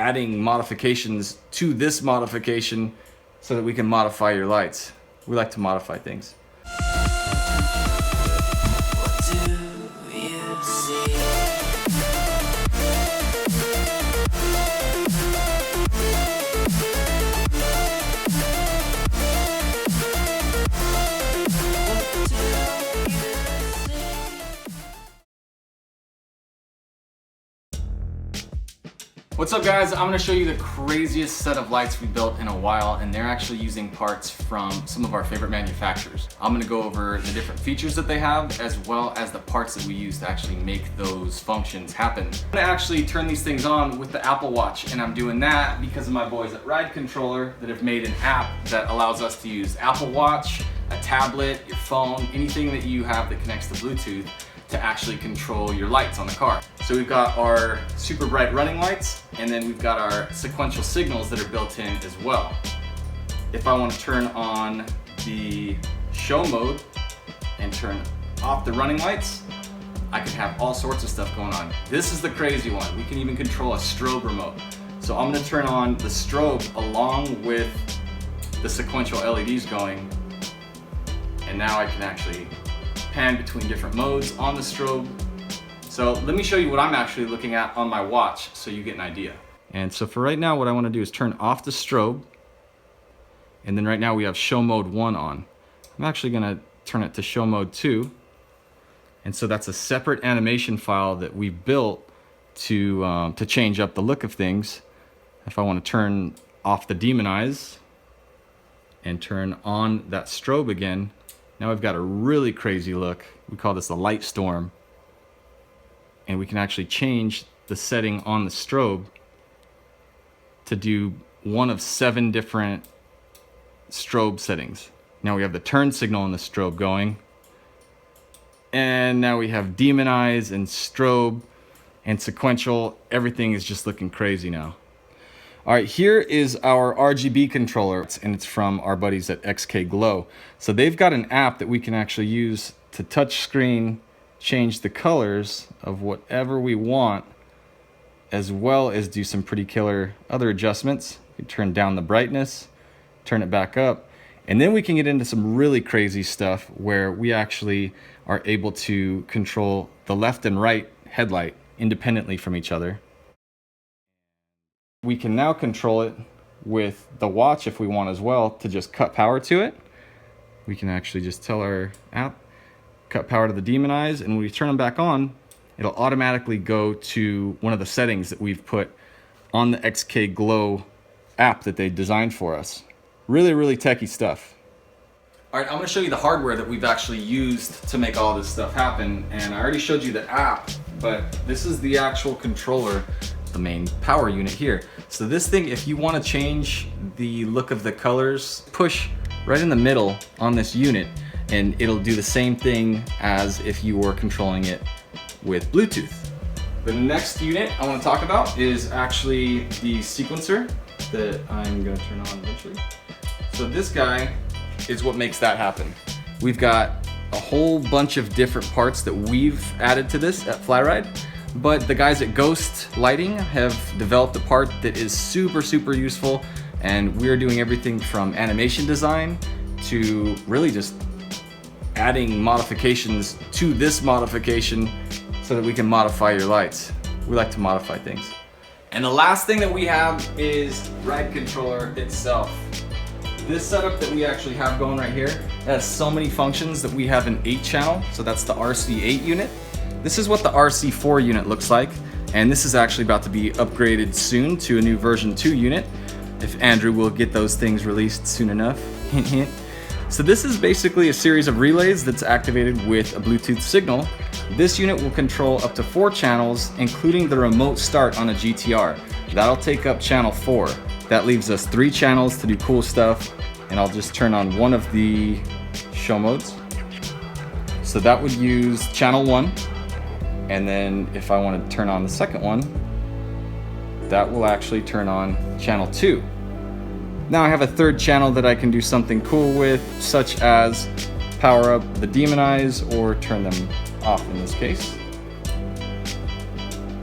adding modifications to this modification so that we can modify your lights. We like to modify things. What's up guys, I'm gonna show you the craziest set of lights we built in a while, and they're actually using parts from some of our favorite manufacturers. I'm gonna go over the different features that they have, as well as the parts that we use to actually make those functions happen. I'm gonna actually turn these things on with the Apple Watch, and I'm doing that because of my boys at Ride Controller that have made an app that allows us to use Apple Watch, a tablet, your phone, anything that you have that connects to Bluetooth to actually control your lights on the car. So we've got our super bright running lights, and then we've got our sequential signals that are built in as well. If I want to turn on the show mode and turn off the running lights, I can have all sorts of stuff going on. This is the crazy one. We can even control a strobe remote. So I'm going to turn on the strobe along with the sequential LEDs going, and now I can actually pan between different modes on the strobe. So let me show you what I'm actually looking at on my watch so you get an idea. And so for right now, what I want to do is turn off the strobe, and then right now we have show mode 1 on. I'm actually going to turn it to show mode 2, and so that's a separate animation file that we built to change up the look of things. If I want to turn off the demonize and turn on that strobe again, now we've got a really crazy look. We call this the light storm. And we can actually change the setting on the strobe to do one of 7 different strobe settings. Now we have the turn signal on the strobe going. And now we have demonize and strobe and sequential. Everything is just looking crazy now. All right, here is our RGB controller, and it's from our buddies at XK Glow. So they've got an app that we can actually use to touch screen, change the colors of whatever we want, as well as do some pretty killer other adjustments. We can turn down the brightness, turn it back up, and then we can get into some really crazy stuff where we actually are able to control the left and right headlight independently from each other. We can now control it with the watch if we want as well to just cut power to it. We can actually just tell our app, cut power to the demonize, and when we turn them back on, it'll automatically go to one of the settings that we've put on the XK Glow app that they designed for us. Really, really techie stuff. All right, I'm gonna show you the hardware that we've actually used to make all this stuff happen, and I already showed you the app, but this is the actual controller, the main power unit here. So this thing, if you want to change the look of the colors, push right in the middle on this unit and it'll do the same thing as if you were controlling it with Bluetooth. The next unit I want to talk about is actually the sequencer that I'm going to turn on eventually. So this guy is what makes that happen. We've got a whole bunch of different parts that we've added to this at FlyRyde. But the guys at Ghost Lighting have developed a part that is super, super useful, and we're doing everything from animation design to really just adding modifications to this modification so that we can modify your lights. We like to modify things. And the last thing that we have is Ride Controller itself. This setup that we actually have going right here has so many functions that we have an 8-channel, so that's the RC8 unit. This is what the RC4 unit looks like, and this is actually about to be upgraded soon to a new version 2 unit, if Andrew will get those things released soon enough. Hint, hint. So this is basically a series of relays that's activated with a Bluetooth signal. This unit will control up to 4 channels, including the remote start on a GTR. That'll take up channel 4. That leaves us 3 channels to do cool stuff, and I'll just turn on one of the show modes. So that would use channel 1. And then if I want to turn on the second one, that will actually turn on channel 2. Now I have a 3rd channel that I can do something cool with, such as power up the demonize or turn them off in this case.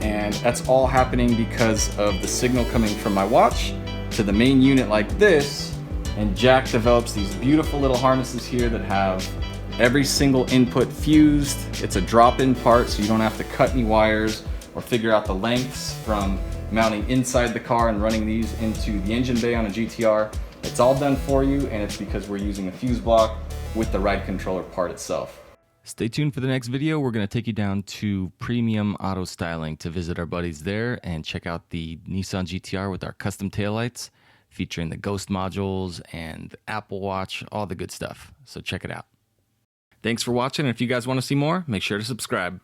And that's all happening because of the signal coming from my watch to the main unit like this. And Jack develops these beautiful little harnesses here that have every single input fused. It's a drop-in part, so you don't have to cut any wires or figure out the lengths from mounting inside the car and running these into the engine bay on a GTR. It's all done for you, and it's because we're using a fuse block with the ride controller part itself. Stay tuned for the next video. We're going to take you down to Premium Auto Styling to visit our buddies there and check out the Nissan GTR with our custom taillights featuring the Ghost modules and the Apple Watch, all the good stuff. So check it out. Thanks for watching, and if you guys want to see more, make sure to subscribe.